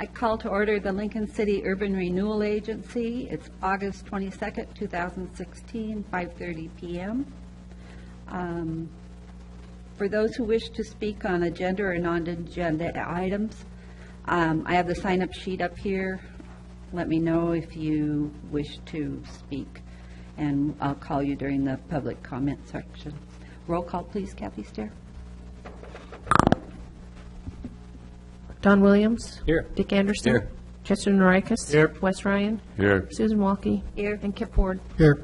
I call to order the Lincoln City Urban Renewal Agency. It's August 22nd, 2016, 5:30 p.m. For those who wish to speak on agenda or non-agenda items, I have the sign-up sheet up here. Let me know if you wish to speak, and I'll call you during the public comment section. Roll call, please, Kathy Stair. Don Williams. Here. Dick Anderson. Here. Chester Norikis. Here. Wes Ryan. Here. Susan Walke. Here. And Kip Ward. Here.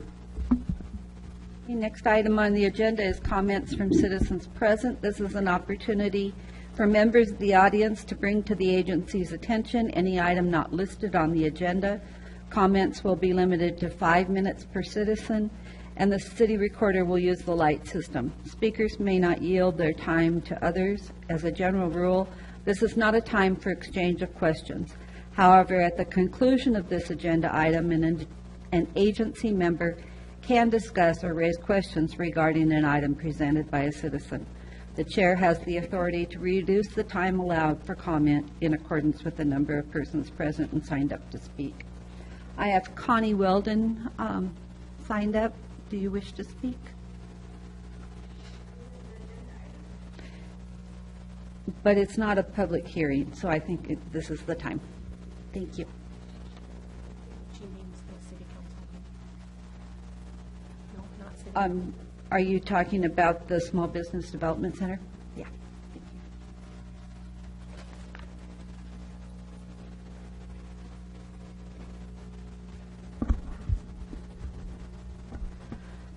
The next item on the agenda is comments from citizens present. This is an opportunity for members of the audience to bring to the agency's attention any item not listed on the agenda. Comments will be limited to 5 minutes per citizen, and the city recorder will use the light system. Speakers may not yield their time to others. As a general rule, this is not a time for exchange of questions. However, at the conclusion of this agenda item, an agency member can discuss or raise questions regarding an item presented by a citizen. The chair has the authority to reduce the time allowed for comment in accordance with the number of persons present and signed up to speak. I have Connie Weldon signed up. Do you wish to speak? But it's not a public hearing, so I think this is the time. Thank you. She means the city council. No, not city. Are you talking about the Small Business Development Center? Yeah. Thank you.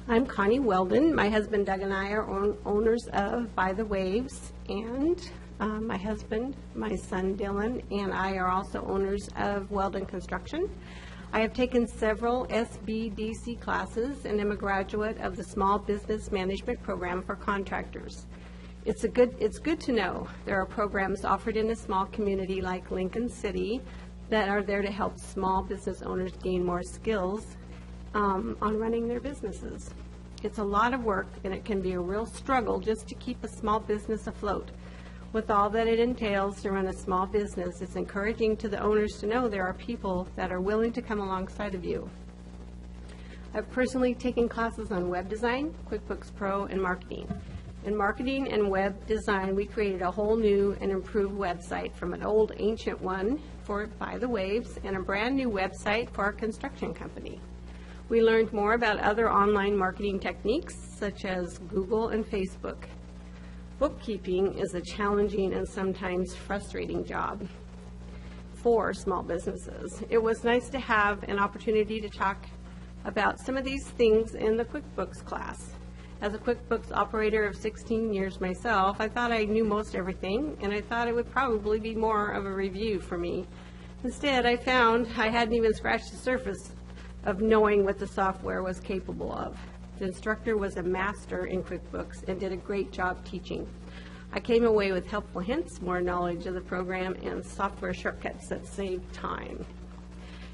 I'm Connie Weldon. My husband Doug and I are owners of By the Waves, and my husband, my son Dylan, and I are also owners of Weldon Construction. I have taken several SBDC classes and am a graduate of the Small Business Management Program for contractors. It's good to know there are programs offered in a small community like Lincoln City that are there to help small business owners gain more skills on running their businesses. It's a lot of work, and it can be a real struggle just to keep a small business afloat. With all that it entails to run a small business, it's encouraging to the owners to know there are people that are willing to come alongside of you. I've personally taken classes on web design, QuickBooks Pro, and marketing. In marketing and web design, we created a whole new and improved website from an old ancient one for By the Waves and a brand new website for our construction company. We learned more about other online marketing techniques such as Google and Facebook. Bookkeeping is a challenging and sometimes frustrating job for small businesses. It was nice to have an opportunity to talk about some of these things in the QuickBooks class. As a QuickBooks operator of 16 years myself, I thought I knew most everything, and I thought it would probably be more of a review for me. Instead, I found I hadn't even scratched the surface of knowing what the software was capable of. The instructor was a master in QuickBooks and did a great job teaching. I came away with helpful hints, more knowledge of the program, and software shortcuts that saved time.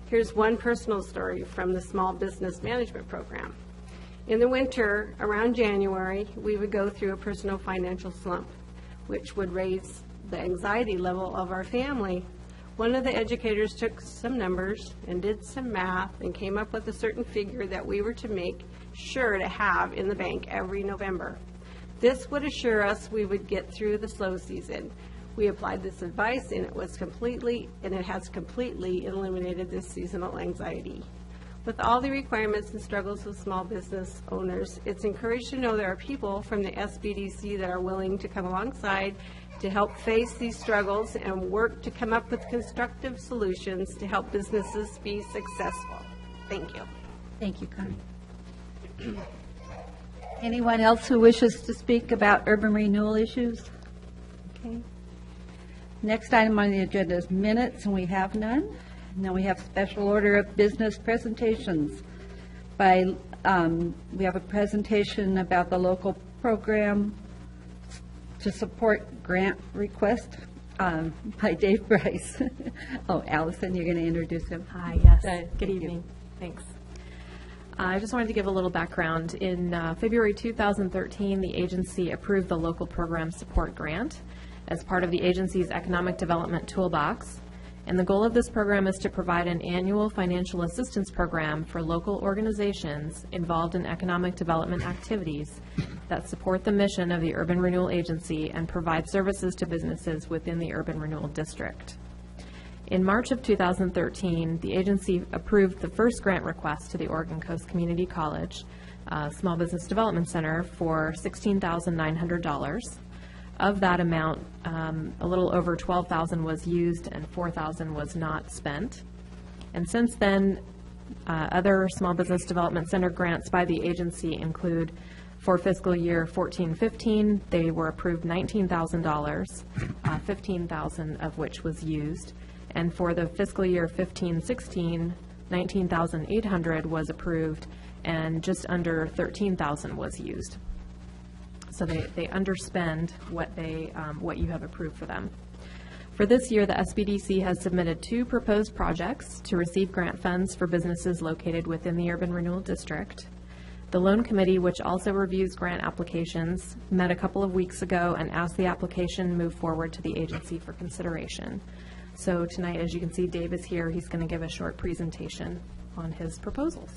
Here's one personal story from the Small Business Management Program. In the winter, around January, we would go through a personal financial slump, which would raise the anxiety level of our family. One of the educators took some numbers and did some math and came up with a certain figure that we were to make sure to have in the bank every November. This would assure us we would get through the slow season. We applied this advice, and it has completely eliminated this seasonal anxiety. With all the requirements and struggles of small business owners, it's encouraged to know there are people from the SBDC that are willing to come alongside to help face these struggles and work to come up with constructive solutions to help businesses be successful. Thank you. Thank you, Connie. Anyone else who wishes to speak about urban renewal issues? Okay. Next item on the agenda is minutes, and we have none. And then we have special order of business presentations. We have a presentation about the local program to support grant request by Dave Bryce. Oh, Allison, you're going to introduce him? Hi, yes. Good Good evening. Thanks. I just wanted to give a little background. In February 2013, the agency approved the local program support grant. as part of the agency's Economic Development Toolbox. And the goal of this program is to provide an annual financial assistance program for local organizations involved in economic development activities that support the mission of the Urban Renewal Agency and provide services to businesses within the Urban Renewal District. In March of 2013, the agency approved the first grant request to the Oregon Coast Community College Small Business Development Center for $16,900. Of that amount, a little over $12,000 was used and $4,000 was not spent. And since then, other Small Business Development Center grants by the agency include, for fiscal year 14-15, they were approved $19,000, $15,000 of which was used. And for the fiscal year 15-16, $19,800 was approved and just under $13,000 was used. So they underspend what you have approved for them. For this year, the SBDC has submitted 2 proposed projects to receive grant funds for businesses located within the Urban Renewal District. The Loan Committee, which also reviews grant applications, met a couple of weeks ago and asked the application move forward to the agency for consideration. So tonight, as you can see, Dave is here. He's going to give a short presentation on his proposals.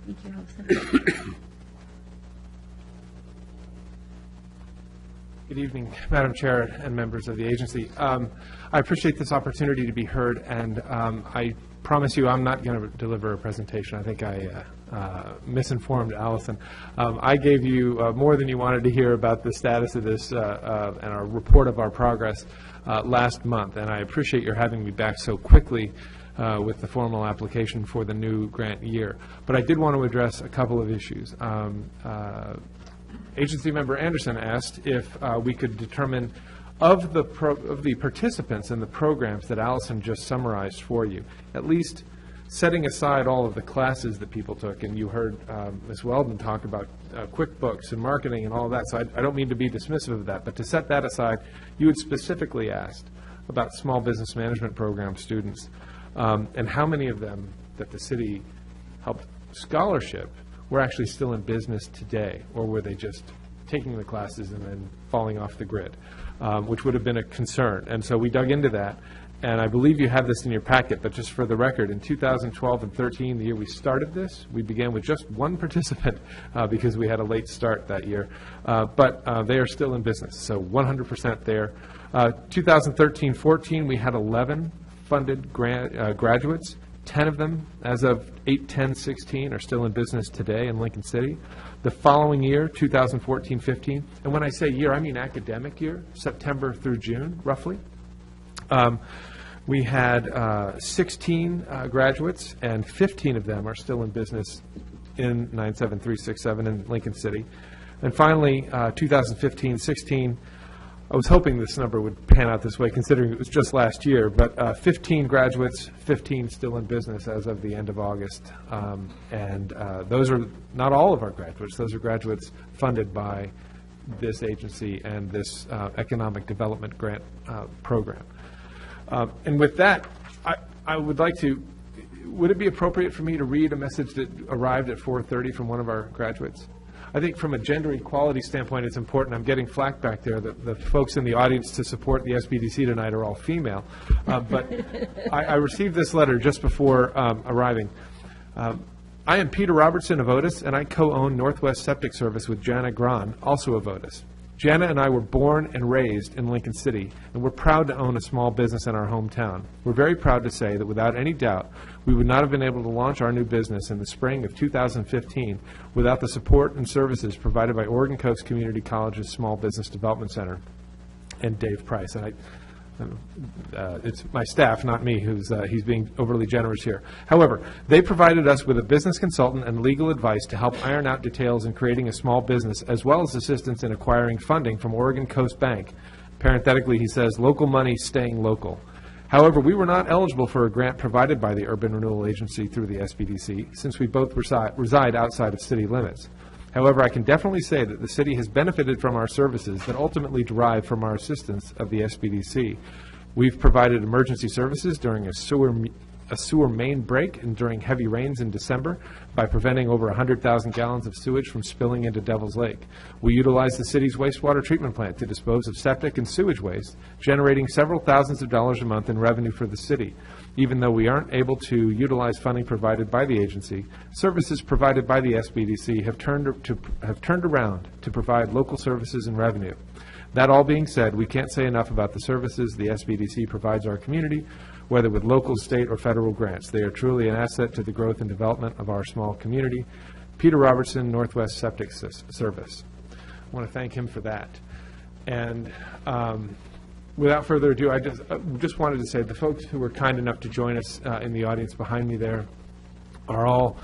Thank you, Allison. Good evening, Madam Chair and members of the agency. I appreciate this opportunity to be heard, and I promise you I'm not going to deliver a presentation. I think I misinformed Allison. I gave you more than you wanted to hear about the status of this and our report of our progress last month, and I appreciate your having me back so quickly with the formal application for the new grant year. But I did want to address a couple of issues. Agency member Anderson asked if we could determine of the participants in the programs that Allison just summarized for you, at least setting aside all of the classes that people took, and you heard Ms. Weldon talk about QuickBooks and marketing and all of that, so I don't mean to be dismissive of that, but to set that aside, you had specifically asked about small business management program students and how many of them that the city helped scholarship were actually still in business today, or were they just taking the classes and then falling off the grid, which would have been a concern. And so we dug into that, and I believe you have this in your packet, but just for the record, in 2012 and 13, the year we started this, we began with just 1 participant because we had a late start that year, but they are still in business, so 100% there. 2013-14, we had 11 funded graduates. 10 of them, as of 8/10/16, are still in business today in Lincoln City. The following year, 2014-15, and when I say year, I mean academic year, September through June, roughly, we had 16 graduates, and 15 of them are still in business in 97367 in Lincoln City. And finally, 2015-16, I was hoping this number would pan out this way, considering it was just last year, but 15 graduates, 15 still in business as of the end of August. And those are not all of our graduates. Those are graduates funded by this agency and this economic development grant program. And with that, I would like to, would it be appropriate for me to read a message that arrived at 4:30 from one of our graduates? I think from a gender equality standpoint, it's important. I'm getting flack back there that the folks in the audience to support the SBDC tonight are all female. But I received this letter just before arriving. I am Peter Robertson of Otis, and I co-own Northwest Septic Service with Jana Gran, also of Otis. Jana and I were born and raised in Lincoln City, and we're proud to own a small business in our hometown. We're very proud to say that without any doubt, we would not have been able to launch our new business in the spring of 2015 without the support and services provided by Oregon Coast Community College's Small Business Development Center and Dave Price. And it's my staff, not me, he's being overly generous here. However, they provided us with a business consultant and legal advice to help iron out details in creating a small business, as well as assistance in acquiring funding from Oregon Coast Bank. Parenthetically, he says, local money staying local. However, we were not eligible for a grant provided by the Urban Renewal Agency through the SBDC, since we both reside outside of city limits. However, I can definitely say that the city has benefited from our services that ultimately derive from our assistance of the SBDC. We've provided emergency services during a sewer a sewer main break during heavy rains in December by preventing over 100,000 gallons of sewage from spilling into Devil's Lake. We utilize the city's wastewater treatment plant to dispose of septic and sewage waste, generating several thousands of dollars a month in revenue for the city. Even though we aren't able to utilize funding provided by the agency, services provided by the SBDC have turned around to provide local services and revenue. That all being said, we can't say enough about the services the SBDC provides our community, whether with local, state, or federal grants. They are truly an asset to the growth and development of our small community. Peter Robertson, Northwest Septic Service. I want to thank him for that. And without further ado, I just wanted to say the folks who were kind enough to join us in the audience behind me there are all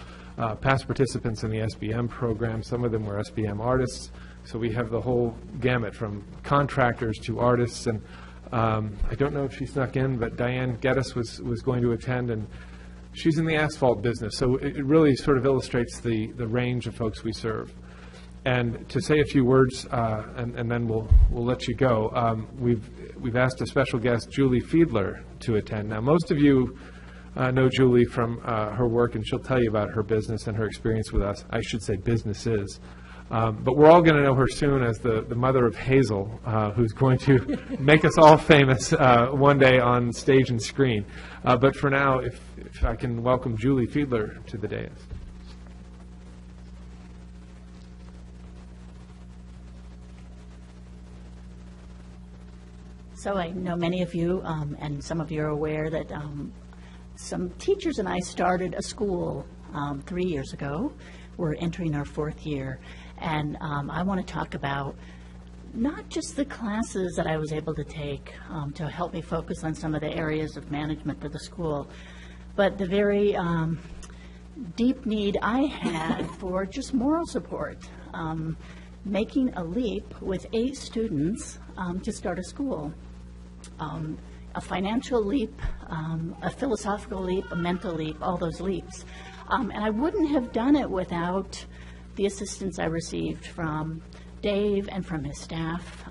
past participants in the SBM program. Some of them were SBM artists. So we have the whole gamut from contractors to artists. And I don't know if she snuck in, but Diane Geddes was going to attend, and she's in the asphalt business. So it really sort of illustrates the range of folks we serve. And to say a few words, and then we'll let you go. We've asked a special guest, Julie Fiedler, to attend. Now, most of you know Julie from her work, and she'll tell you about her business and her experience with us. I should say businesses. But we're all going to know her soon as the mother of Hazel, who's going to make us all famous one day on stage and screen. But for now, if I can welcome Julie Fiedler to the dais. So I know many of you, and some of you are aware that some teachers and I started a school 3 years ago. We're entering our 4th year. And I want to talk about not just the classes that I was able to take to help me focus on some of the areas of management for the school, but the very deep need I had for just moral support, making a leap with 8 students to start a school. A financial leap, a philosophical leap, a mental leap, all those leaps. And I wouldn't have done it without the assistance I received from Dave and from his staff,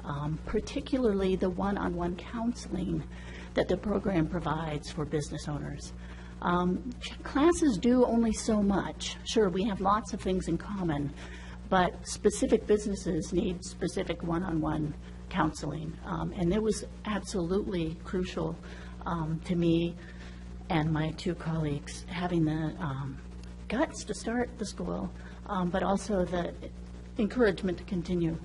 particularly the one-on-one counseling that the program provides for business owners. Classes do only so much. Sure, we have lots of things in common, but specific businesses need specific one-on-one counseling. And it was absolutely crucial to me and my 2 colleagues having the guts to start the school, but also the encouragement to continue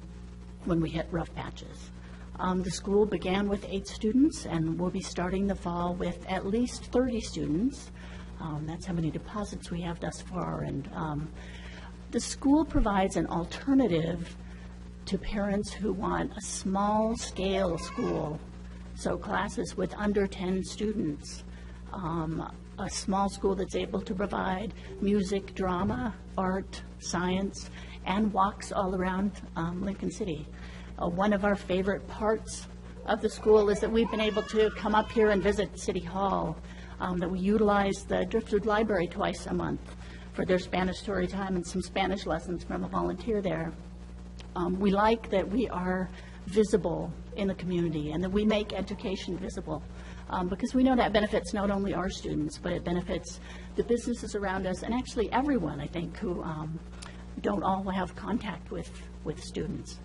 when we hit rough patches. The school began with 8 students, and we'll be starting the fall with at least 30 students. That's how many deposits we have thus far. And the school provides an alternative to parents who want a small-scale school, so classes with under 10 students. A small school that's able to provide music, drama, art, science, and walks all around Lincoln City. One of our favorite parts of the school is that we've been able to come up here and visit City Hall, that we utilize the Driftwood Library twice a month for their Spanish story time and some Spanish lessons from a volunteer there. We like that we are visible in the community and that we make education visible. Because we know that benefits not only our students, but it benefits the businesses around us and actually everyone, I think, who don't all have contact with students.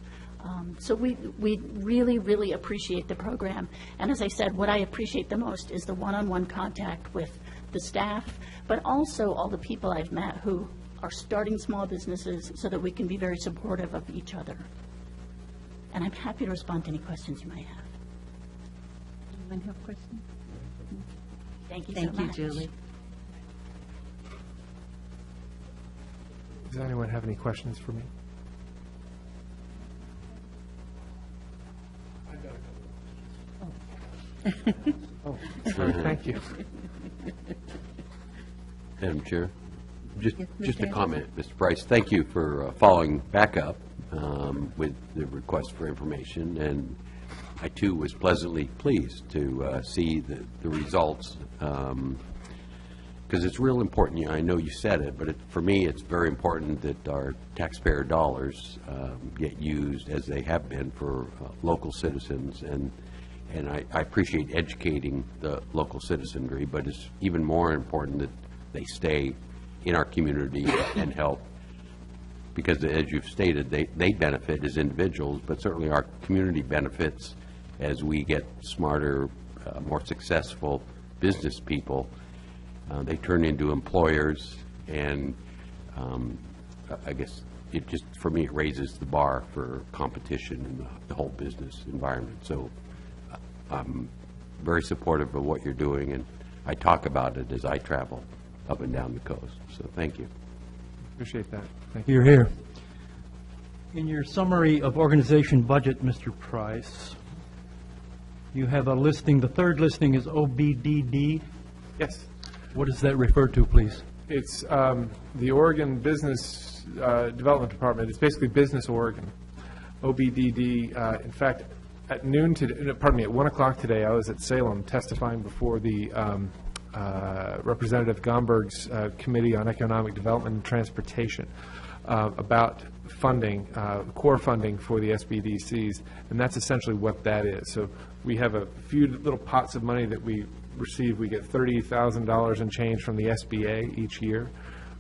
So we really, really appreciate the program. And as I said, what I appreciate the most is the one-on-one contact with the staff, but also all the people I've met who are starting small businesses so that we can be very supportive of each other. And I'm happy to respond to any questions you might have. Anyone have questions? Thank you so much. Thank you, Julie. Does anyone have any questions for me? Oh, sorry, thank you. Madam Chair, just Yes, just a Mr. comment, Mr. Price. Thank you for following back up with the request for information, and I too was pleasantly pleased to see the results, because it's real important. You know, I know you said it, but for me it's very important that our taxpayer dollars get used as they have been for local citizens, and And I appreciate educating the local citizenry, but it's even more important that they stay in our community and help. Because as you've stated, they benefit as individuals, but certainly our community benefits as we get smarter, more successful business people. They turn into employers, and I guess it just, for me, it raises the bar for competition in the whole business environment. So I'm very supportive of what you're doing, and I talk about it as I travel up and down the coast. So thank you. Appreciate that. Thank you. You're here. In your summary of organization budget, Mr. Price, you have a listing, the third listing is OBDD. Yes. What does that refer to, please? It's the Oregon Business Development Department. It's basically Business Oregon. OBDD. In fact, at noon today, at 1 o'clock today, I was at Salem testifying before the Representative Gomberg's Committee on Economic Development and Transportation about funding, core funding for the SBDCs, and that's essentially what that is. So we have a few little pots of money that we receive. We get $30,000 in change from the SBA each year.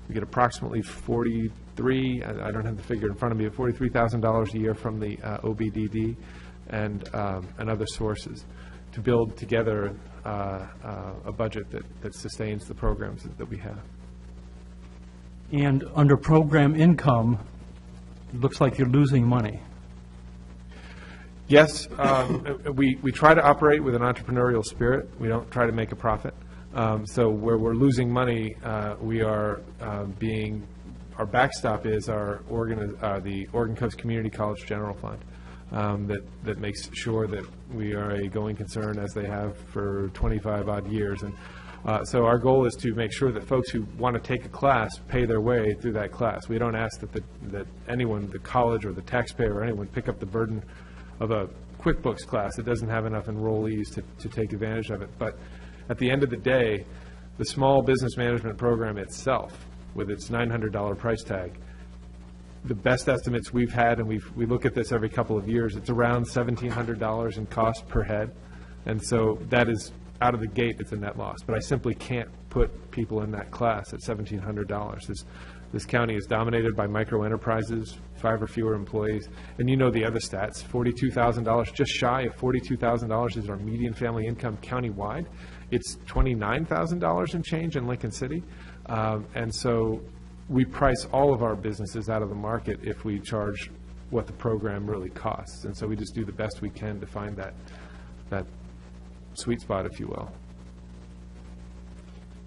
We get approximately I don't have the figure in front of me, but $43,000 a year from the OBDD and other sources to build together a budget that sustains the programs that we have. And under program income, it looks like you're losing money. Yes, we try to operate with an entrepreneurial spirit. We don't try to make a profit. So where we're losing money, we are our backstop is the Oregon Coast Community College General Fund. That makes sure that we are a going concern, as they have for 25-odd years. And so our goal is to make sure that folks who want to take a class pay their way through that class. We don't ask that anyone, the college or the taxpayer or anyone, pick up the burden of a QuickBooks class that doesn't have enough enrollees to take advantage of it. But at the end of the day, the small business management program itself, with its $900 price tag, the best estimates we've had, and we look at this every couple of years, it's around $1,700 in cost per head. And so that is, out of the gate, it's a net loss. But I simply can't put people in that class at $1,700. This county is dominated by micro enterprises, 5 or fewer employees. And you know the other stats, $42,000, just shy of $42,000 is our median family income countywide. It's $29,000 and change in Lincoln City. And so we price all of our businesses out of the market if we charge what the program really costs. And so we just do the best we can to find that sweet spot, if you will.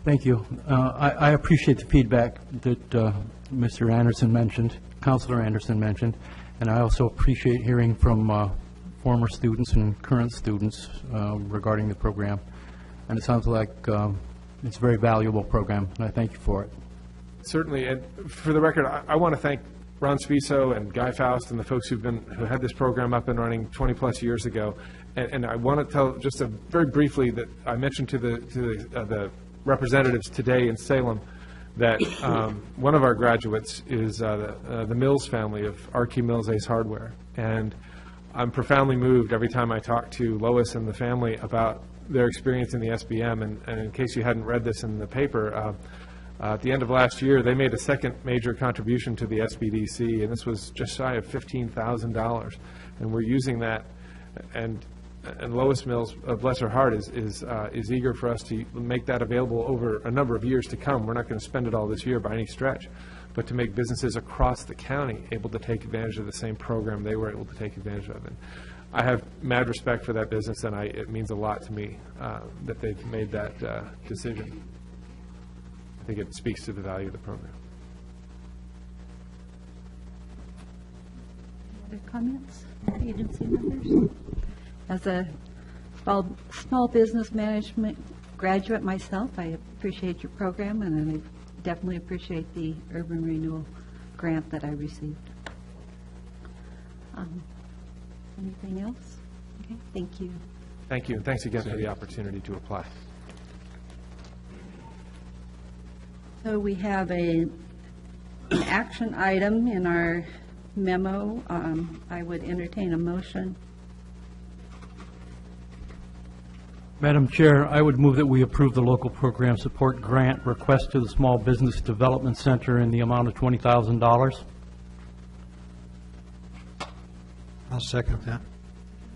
Thank you. I appreciate the feedback that Mr. Anderson mentioned, Councilor Anderson mentioned, and I also appreciate hearing from former students and current students regarding the program. And it sounds like it's a very valuable program, and I thank you for it. Certainly, and for the record, I want to thank Ron Spiso and Guy Faust and the folks who had this program up and running 20-plus years ago. And I want to tell just very briefly that I mentioned to the representatives today in Salem that one of our graduates is the Mills family of Archie Mills Ace Hardware. And I'm profoundly moved every time I talk to Lois and the family about their experience in the SBM. And in case you hadn't read this in the paper, at the end of last year, they made a second major contribution to the SBDC, and this was just shy of $15,000. And we're using that, and Lois Mills, bless her heart, is eager for us to make that available over a number of years to come. We're not going to spend it all this year by any stretch, but to make businesses across the county able to take advantage of the same program they were able to take advantage of. And I have mad respect for that business, and it means a lot to me that they've made that decision. I think it speaks to the value of the program. Other comments, agency members? As a small business management graduate myself, I appreciate your program, and I definitely appreciate the Urban Renewal grant that I received. Anything else? Okay, thank you. Thank you, and thanks again for the opportunity to apply. So we have an action item in our memo. I would entertain a motion Madam Chair, I would move that we approve the local program support grant request to the Small Business Development Center in the amount of $20,000. I'll second that.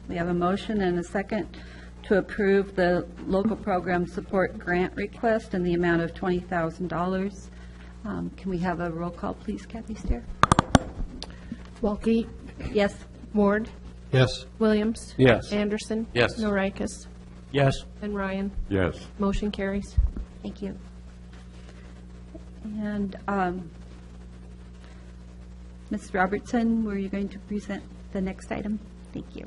We have a motion and a second to approve the local program support grant request in the amount of $20,000. Can we have a roll call, please, Kathy Stair? Walke, Yes. Ward, Yes. Williams. Yes. Anderson. Yes. Norikis, Yes. and Ryan. Yes. Motion carries. Thank you. And Ms. Robertson, were you going to present the next item? Thank you.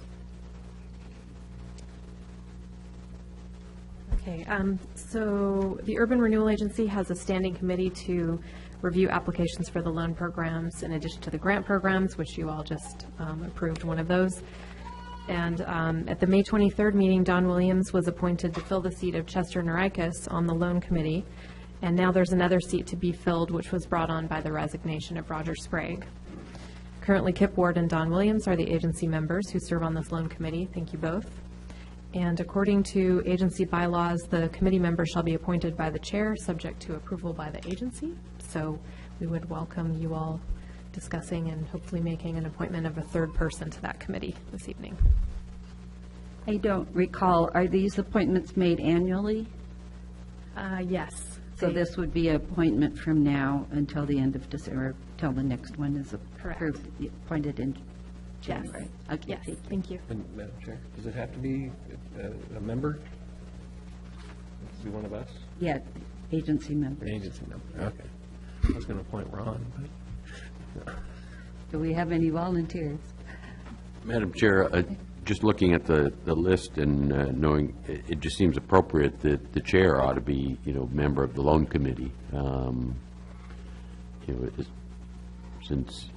Okay, so the Urban Renewal Agency has a standing committee to review applications for the loan programs in addition to the grant programs, which you all just approved one of those. And at the May 23rd meeting, Don Williams was appointed to fill the seat of Chester Norikis on the loan committee. And now there's another seat to be filled, which was brought on by the resignation of Roger Sprague. Currently, Kip Ward and Don Williams are the agency members who serve on this loan committee. Thank you both. And according to agency bylaws, the committee member shall be appointed by the chair, subject to approval by the agency. So we would welcome you all discussing and hopefully making an appointment of a third person to that committee this evening. I don't recall, are these appointments made annually? Yes. So this would be an appointment from now until the end of December, till the next one is approved, appointed in January. Okay, Yes, thank you. thank you. And Madam Chair, does it have to be a member? Does it be one of us? Yeah, agency members. Agency member, okay. I was going to appoint Ron, but. Do we have any volunteers? Madam Chair, just looking at the list and knowing, it just seems appropriate that the chair ought to be, member of the loan committee. Since,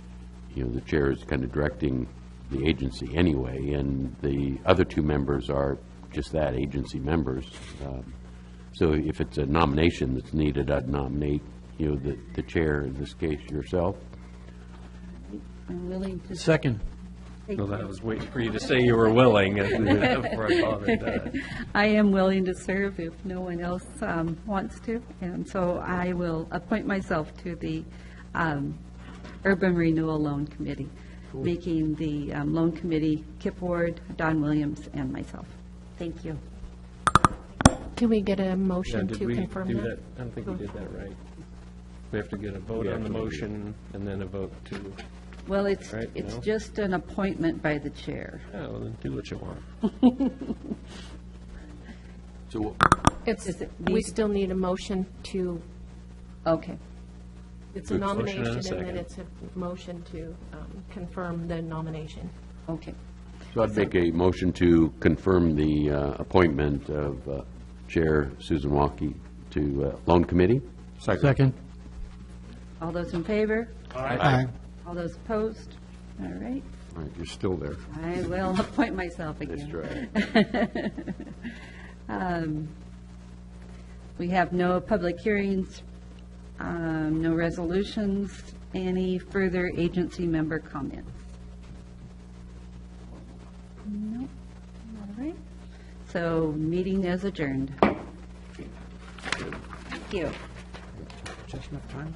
the chair is kind of directing the agency anyway, and the other two members are just that, agency members. So if it's a nomination that's needed, I'd nominate, the chair, in this case, yourself. I'm willing to. Second. Well, I was waiting for you to say you were willing before I bothered. I am willing to serve if no one else wants to, and so I will appoint myself to the Urban Renewal Loan Committee, making the loan committee Kip Ward, Don Williams, and myself. Thank you. Can we get a Yeah, motion did to we confirm do that? that? I don't think we did that right. We have to get a vote on the motion and then a vote to, Well, it's Right, no? just an appointment by the chair. oh, well, then do what you want. So It's, it we need- still need a motion to, Okay. it's a Motion and a nomination, and then second. it's a motion to confirm the nomination. Okay. So I'd make a motion to confirm the appointment of Chair Susan Walke to Loan Committee. Second. All those in favor? Aye. All those opposed? All right. All right, you're still there. I will appoint myself again. That's right. We have no public hearings, no resolutions, any further agency member comments? No. All right. So meeting is adjourned. Thank you. Just enough time?